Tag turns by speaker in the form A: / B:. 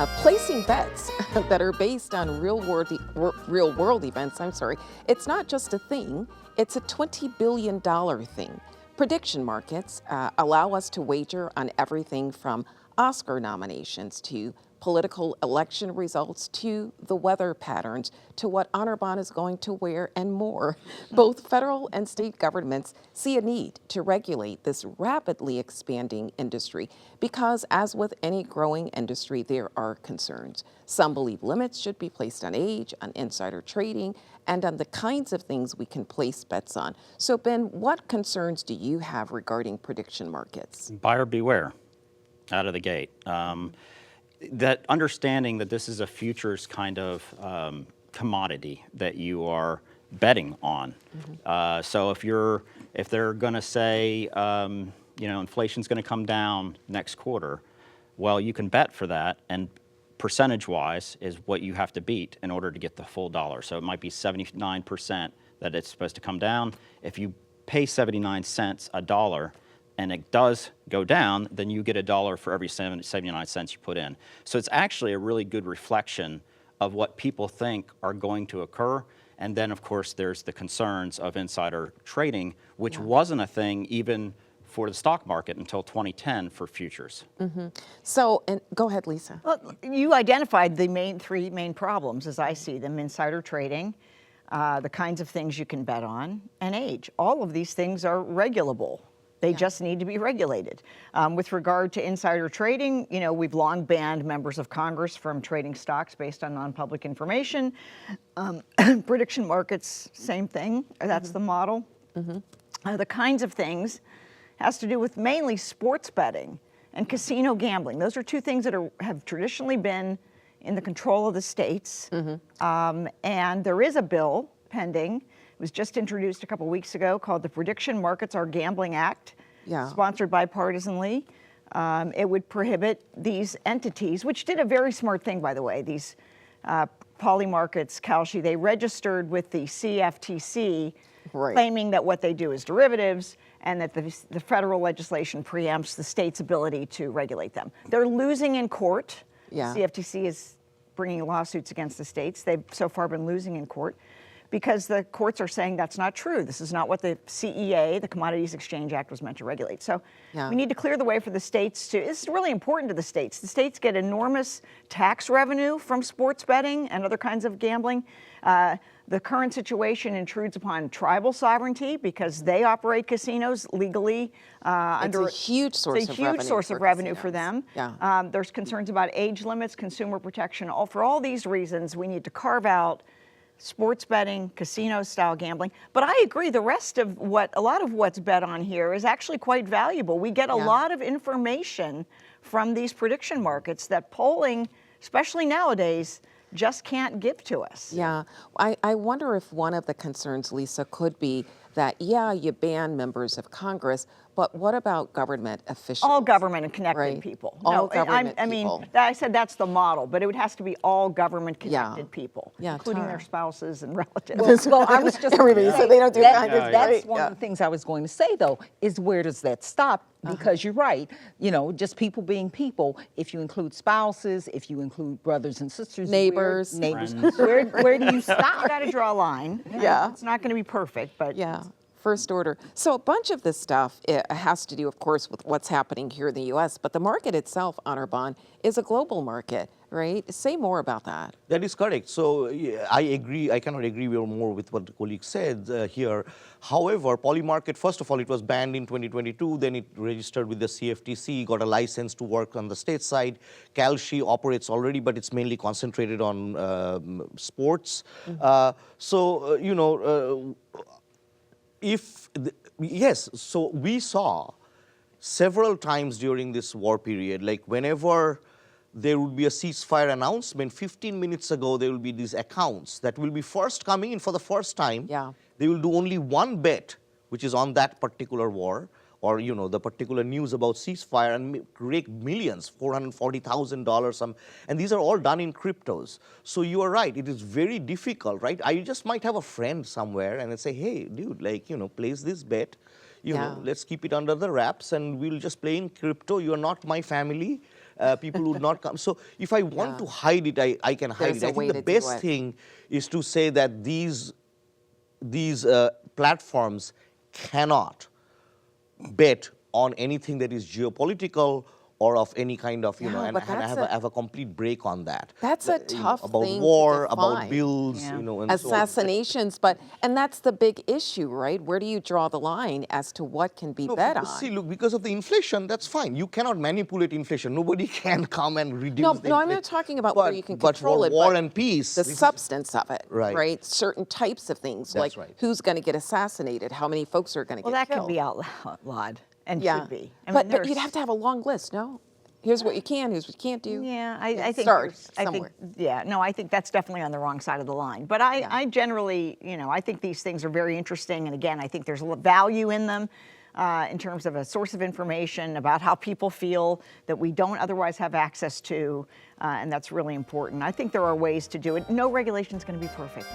A: Placing bets that are based on real world events, it's not just a thing, it's a $20 billion thing. Prediction markets allow us to wager on everything from Oscar nominations to political election results to the weather patterns to what Honorbon is going to wear and more. Both federal and state governments see a need to regulate this rapidly expanding industry because, as with any growing industry, there are concerns. Some believe limits should be placed on age, on insider trading, and on the kinds of things we can place bets on. So, Ben, what concerns do you have regarding prediction markets?
B: Buyer beware out of the gate. That understanding that this is a futures kind of commodity that you are betting on. So if they're going to say, inflation's going to come down next quarter, well, you can bet for that, and percentage-wise is what you have to beat in order to get the full dollar. So it might be 79% that it's supposed to come down. If you pay 79 cents a dollar, and it does go down, then you get a dollar for every 79 cents you put in. So it's actually a really good reflection of what people think are going to occur. And then, of course, there's the concerns of insider trading, which wasn't a thing even for the stock market until 2010 for futures.
A: So, and go ahead, Lisa.
C: Well, you identified the three main problems as I see them: insider trading, the kinds of things you can bet on, and age. All of these things are regulable. They just need to be regulated. With regard to insider trading, we've long banned members of Congress from trading stocks based on non-public information. Prediction markets, same thing. That's the model. The kinds of things has to do with mainly sports betting and casino gambling. Those are two things that have traditionally been in the control of the states. And there is a bill pending. It was just introduced a couple weeks ago called the Prediction Markets Are Gambling Act, sponsored bipartisanly. It would prohibit these entities, which did a very smart thing, by the way. These Polymarkets, Kalshi, they registered with the CFTC, claiming that what they do is derivatives and that the federal legislation preempts the state's ability to regulate them. They're losing in court. CFTC is bringing lawsuits against the states. They've so far been losing in court, because the courts are saying that's not true. This is not what the CEA, the Commodities Exchange Act, was meant to regulate. So we need to clear the way for the states to, this is really important to the states. The states get enormous tax revenue from sports betting and other kinds of gambling. The current situation intrudes upon tribal sovereignty because they operate casinos legally.
A: It's a huge source
C: of revenue for them. There's concerns about age limits, consumer protection. For all these reasons, we need to carve out sports betting, casino-style gambling. But I agree, the rest of a lot of what's bet on here is actually quite valuable. We get a lot of information from these prediction markets that polling, especially nowadays, just can't give to us.
A: I wonder if one of the concerns, Lisa, could be that, you ban members of Congress, but what about government officials?
C: All government and connected people.
A: All government people.
C: I mean, I said that's the model, but it has to be all government connected people, including their spouses and relatives.
D: Well, I was just
A: everybody, so they don't do that.
D: That's one of the things I was going to say, though, is where does that stop? Because you're right, just people being people. If you include spouses, if you include brothers and sisters,
A: neighbors,
C: where do you stop? You got to draw a line. It's not going to be perfect, but
A: first order. So a bunch of this stuff has to do, of course, with what's happening here in the U.S., but the market itself, Honorbon, is a global market, right? Say more about that.
E: That is correct. So I agree. I cannot agree more with what the colleague said here. However, Polymarket, first of all, it was banned in 2022. Then it registered with the CFTC, got a license to work on the state side. Kalshi operates already, but it's mainly concentrated on sports. So we saw several times during this war period, like whenever there would be a ceasefire announcement, 15 minutes ago, there will be these accounts that will be first coming in for the first time. They will do only one bet, which is on that particular war, or the particular news about ceasefire, and rake millions, $440,000, and these are all done in cryptos. So you are right, it is very difficult, right? I just might have a friend somewhere and I say, hey, dude, place this bet, let's keep it under the wraps and we'll just play in crypto. You are not my family. people would not come. So if I want to hide it, I can hide
A: There's
E: it.
A: a
E: I
A: way
E: think the
A: to do
E: best
A: it.
E: thing is to say that these platforms cannot bet on anything that is geopolitical or of any kind of,
A: No,
E: and
A: but that's
E: have a complete break on that.
A: That's a
E: You know,
A: tough
E: about
A: thing to
E: war, about
A: define.
E: bills,
C: Yeah.
E: and so on.
A: Assassinations, and that's the big issue, right? Where do you draw the line as to what can be
E: No,
A: bet on?
E: see, look, because of the inflation, that's fine. You cannot manipulate inflation. Nobody can come and reduce
A: No,
E: the
A: no, I'm
E: inflation.
A: not talking about where you can
E: But
A: control
E: for
A: it,
E: war
A: but
E: and peace,
A: the
E: this is-
A: substance of it,
E: Right.
A: right? Certain types of things,
E: That's
A: like
E: right.
A: who's going to get assassinated, how many folks are going to
C: Well,
A: get
C: that
A: killed.
C: could be outlawed and
A: Yeah,
C: should be.
A: but you'd
C: there's-
A: have to have a long list, no? Here's what you can, here's what you can't do.
C: Yeah, I think
A: start
C: there's-
A: somewhere.
C: I think that's definitely on the wrong side of the line. But I generally, I think these things are very interesting. And again, I think there's value in them in terms of a source of information about how people feel that we don't otherwise have access to. And that's really important. I think there are ways to do it. No regulation is going to be perfect.